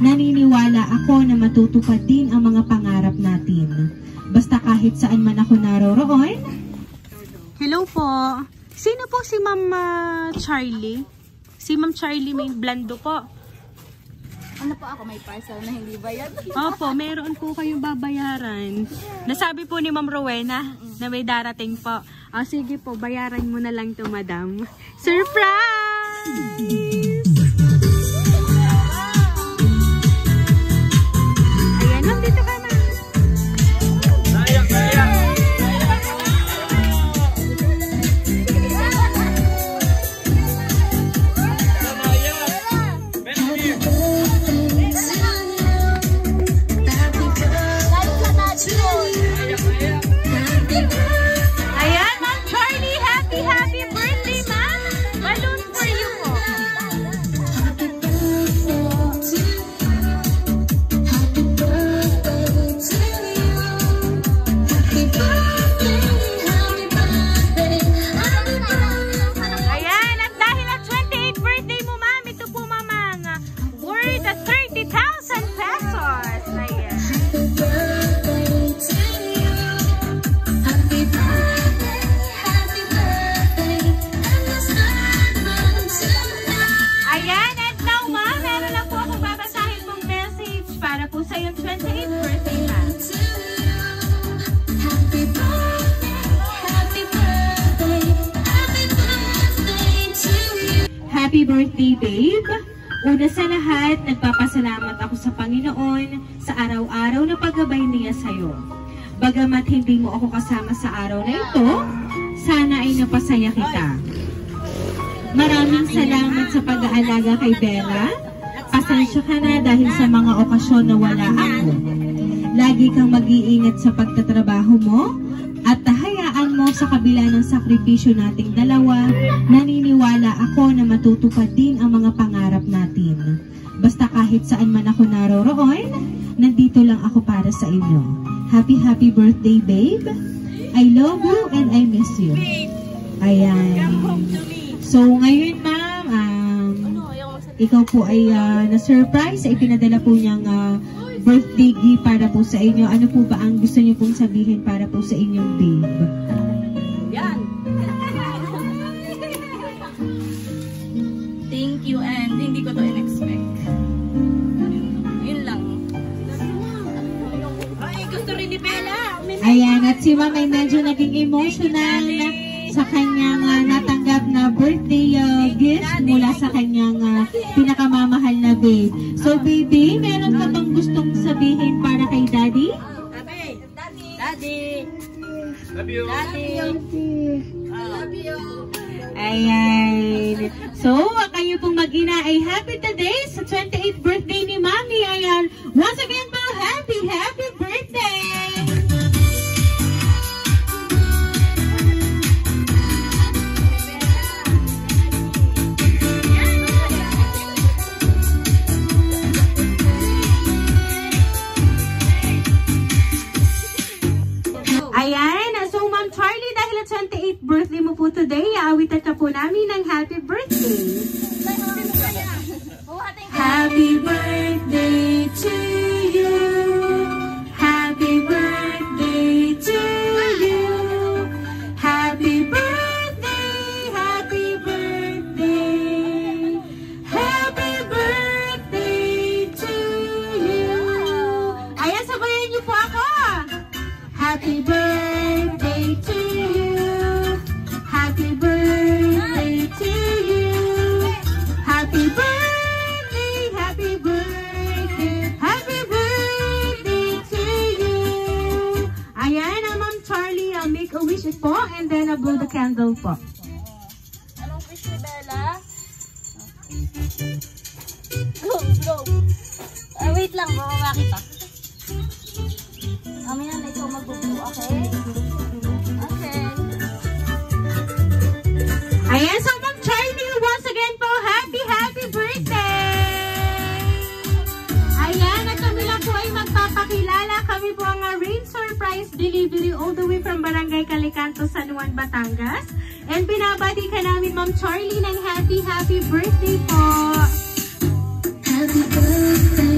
Naniniwala ako na matutupad din ang mga pangarap natin. Basta kahit saan man ako naroroon. Hello po. Sino po si Ma'am Charlie? Si Ma'am Charlie may blando po. Ano po ako, may parcel na hindi bayad? Opo, meron po kayong babayaran. Nasabi po ni Ma'am Rowena na may darating po. Sige po, bayaran mo na lang to, madam. Surprise! Ayan, ma'am, dito ka na. Happy birthday, babe! Una sa lahat, nagpapasalamat ako sa Panginoon sa araw-araw na paggabay niya sa'yo. Bagamat hindi mo ako kasama sa araw na ito, sana ay napasaya kita. Maraming salamat sa pag-aalaga kay Bella. Pasensya ka na dahil sa mga okasyon na wala ako. Lagi kang mag-iingat sa pagtatrabaho mo at hayaan mo sa kabila ng sakripisyo nating dalawa, naniniwala ako na matutupad din ang mga pangarap natin. Basta kahit saan man ako naroroon, nandito lang ako para sa inyo. Happy birthday, babe! I love you and I miss you. Ayan. So ngayon, ma'am, ikaw po ay na-surprise, ay pinadala po niyang birthday gift para po sa inyo. Ano po ba ang gusto niyo pong sabihin para po sa inyong babe? Yan! Thank you and hindi ko to in-expect. Yun lang. Ay, gusto rin ni Bella! Ayan, at si Ma'am ay medyo naging emotional sa kanyang natanggap na birthday gift mula sa kanyang pinakamamahal na babe. So baby, meron ka bang gustong sabihin para kay Daddy? Daddy! Love you! Daddy! Love you! Ayan. So, kayo pong mag-ina ay happy today sa 28th birthday ni Mami. Ayan. Once again po, happy birthday! Ayan, so Ma'am Charlie, dahil at 28th birthday mo po today, aawitan ka po namin ng happy birthday. Happy birthday to you. Happy birthday to you. Happy birthday, happy birthday. Happy birthday to you. Ayan, sabayan niyo po ako. Happy birthday to you. Happy birthday to you. Happy birthday, happy birthday, happy birthday to you. Ayan, Ma'am Charlie, make a wish po and then blow the candle po. Anong wish ni Bella? Blow. Wait lang, bababa kita. Mamaya na ikaw mag-blow, okay? Okay. Ayan, so Ma'am Charlie, once again po, happy birthday! Ayan, at kami lang po ay magpapakilala. Kami po ang Rain Surprise Delivery all the way from Barangay Calicanto, San Juan, Batangas. And binabati ka namin, Ma'am Charlie, ng happy birthday po! Happy birthday!